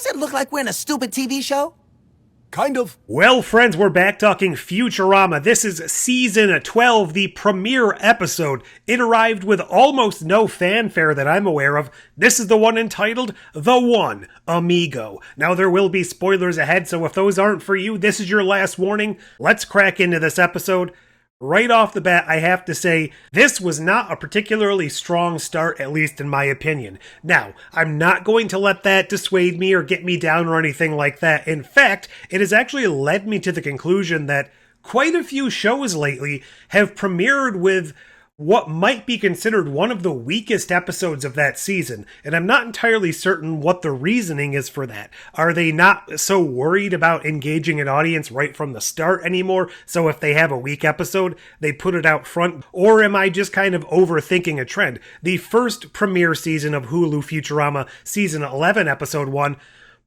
Does it look like we're in a stupid TV show? Kind of. Well, friends, we're back talking Futurama. This is Season 12, the premiere episode. It arrived with almost no fanfare that I'm aware of. This is the one entitled The One, Amigo. Now, there will be spoilers ahead, so if those aren't for you, this is your last warning. Let's crack into this episode. Right off the bat, I have to say, this was not a particularly strong start, at least in my opinion. Now, I'm not going to let that dissuade me or get me down or anything like that. In fact, it has actually led me to the conclusion that quite a few shows lately have premiered with what might be considered one of the weakest episodes of that season, and I'm not entirely certain what the reasoning is for that. Are they not so worried about engaging an audience right from the start anymore, so if they have a weak episode, they put it out front? Or am I just kind of overthinking a trend? The first premiere season of Hulu Futurama, Season 11, Episode 1,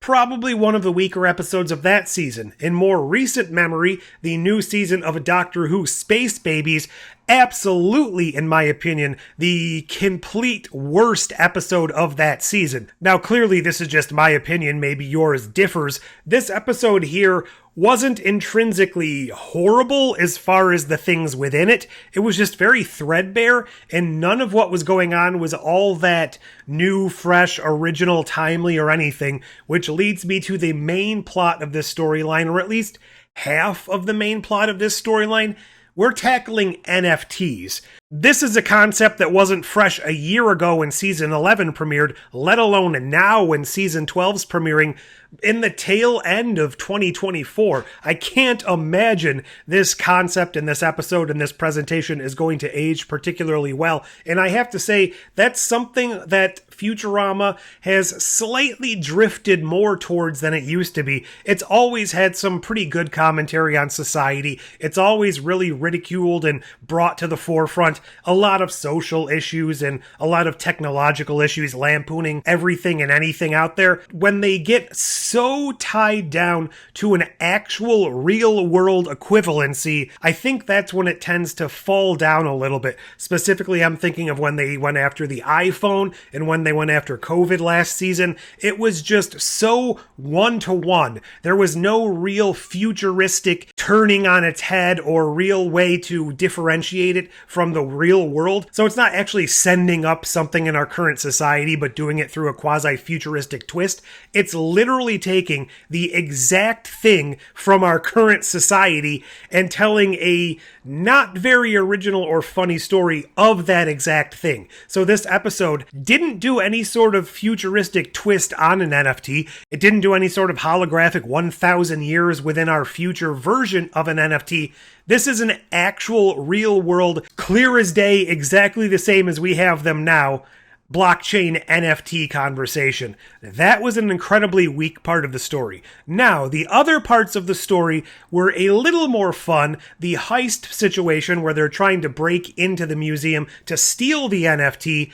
probably one of the weaker episodes of that season. In more recent memory, the new season of Doctor Who Space Babies, absolutely, in my opinion, the complete worst episode of that season. Now, clearly, this is just my opinion, maybe yours differs. This episode here wasn't intrinsically horrible as far as the things within it. It was just very threadbare, and none of what was going on was all that new, fresh, original, timely, or anything, which leads me to the main plot of this storyline, or at least half of the main plot of this storyline. We're tackling NFTs. This is a concept that wasn't fresh a year ago when Season 11 premiered, let alone now when Season 12's premiering in the tail end of 2024. I can't imagine this concept in this episode and this presentation is going to age particularly well. And I have to say, that's something that Futurama has slightly drifted more towards than it used to be. It's always had some pretty good commentary on society. It's always really ridiculed and brought to the forefront a lot of social issues and a lot of technological issues, lampooning everything and anything out there. When they get so tied down to an actual real-world equivalency, I think that's when it tends to fall down a little bit. Specifically, I'm thinking of when they went after the iPhone and when they went after COVID last season. It was just so one-to-one. There was no real futuristic turning on its head or real way to differentiate it from the real world. So it's not actually sending up something in our current society, but doing it through a quasi-futuristic twist. It's literally taking the exact thing from our current society and telling a not very original or funny story of that exact thing. So this episode didn't do any sort of futuristic twist on an NFT. It didn't do any sort of holographic 1,000 years within our future version of an NFT. This is an actual real world, clear as day, exactly the same as we have them now, blockchain NFT conversation. That was an incredibly weak part of the story. Now, the other parts of the story were a little more fun. The heist situation where they're trying to break into the museum to steal the NFT,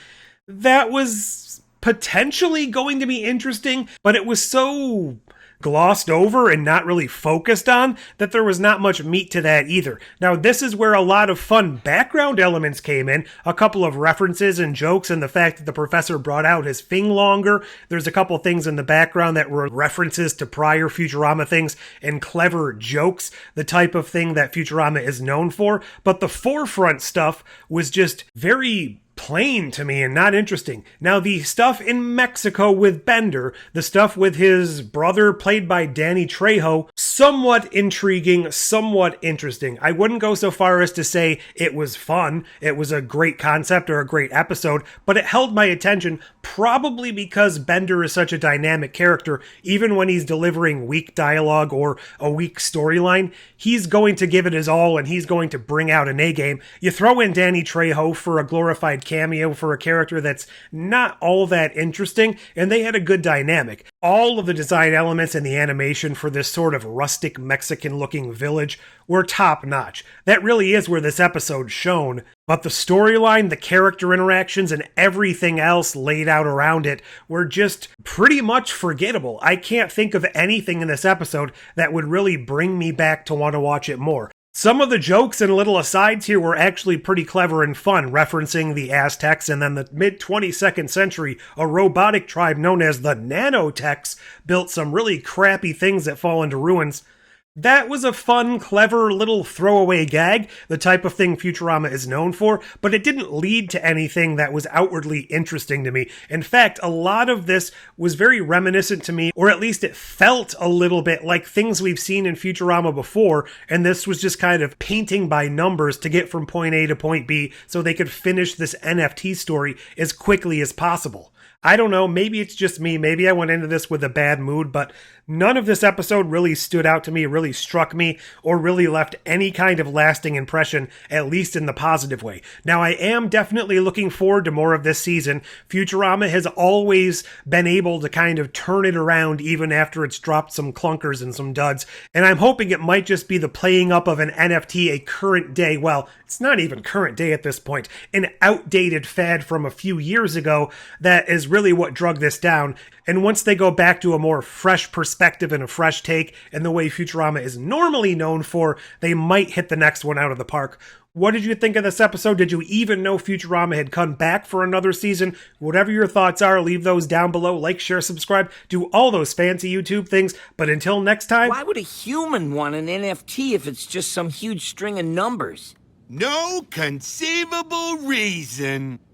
that was potentially going to be interesting, but it was so glossed over and not really focused on that there was not much meat to that either. Now, this is where a lot of fun background elements came in, a couple of references and jokes, and the fact that the professor brought out his thing longer. There's a couple things in the background that were references to prior Futurama things and clever jokes, the type of thing that Futurama is known for, but the forefront stuff was just very plain to me and not interesting. Now, the stuff in Mexico with Bender, the stuff with his brother played by Danny Trejo, somewhat intriguing, somewhat interesting. I wouldn't go so far as to say it was fun, it was a great concept or a great episode, but it held my attention probably because Bender is such a dynamic character. Even when he's delivering weak dialogue or a weak storyline, he's going to give it his all and he's going to bring out an A-game. You throw in Danny Trejo for a glorified cameo for a character that's not all that interesting, and they had a good dynamic. All of the design elements and the animation for this sort of rustic Mexican-looking village were top-notch. That really is where this episode shone. But the storyline, the character interactions, and everything else laid out around it were just pretty much forgettable. I can't think of anything in this episode that would really bring me back to want to watch it more. Some of the jokes and little asides here were actually pretty clever and fun, referencing the Aztecs and then the mid-22nd century, a robotic tribe known as the Nanotechs built some really crappy things that fall into ruins. That was a fun, clever little throwaway gag, the type of thing Futurama is known for, but it didn't lead to anything that was outwardly interesting to me. In fact, a lot of this was very reminiscent to me, or at least it felt a little bit like things we've seen in Futurama before, and this was just kind of painting by numbers to get from point A to point B so they could finish this NFT story as quickly as possible. I don't know, maybe it's just me, maybe I went into this with a bad mood, but none of this episode really stood out to me, really struck me, or really left any kind of lasting impression, at least in the positive way. Now, I am definitely looking forward to more of this season. Futurama has always been able to kind of turn it around even after it's dropped some clunkers and some duds, and I'm hoping it might just be the playing up of an NFT, a current day, well, it's not even current day at this point, an outdated fad from a few years ago that is really what drug this down. And once they go back to a more fresh perspective and a fresh take, and the way Futurama is normally known for, they might hit the next one out of the park. What did you think of this episode? Did you even know Futurama had come back for another season? Whatever your thoughts are, leave those down below. Like, share, subscribe, do all those fancy YouTube things. But until next time... Why would a human want an NFT if it's just some huge string of numbers? No conceivable reason.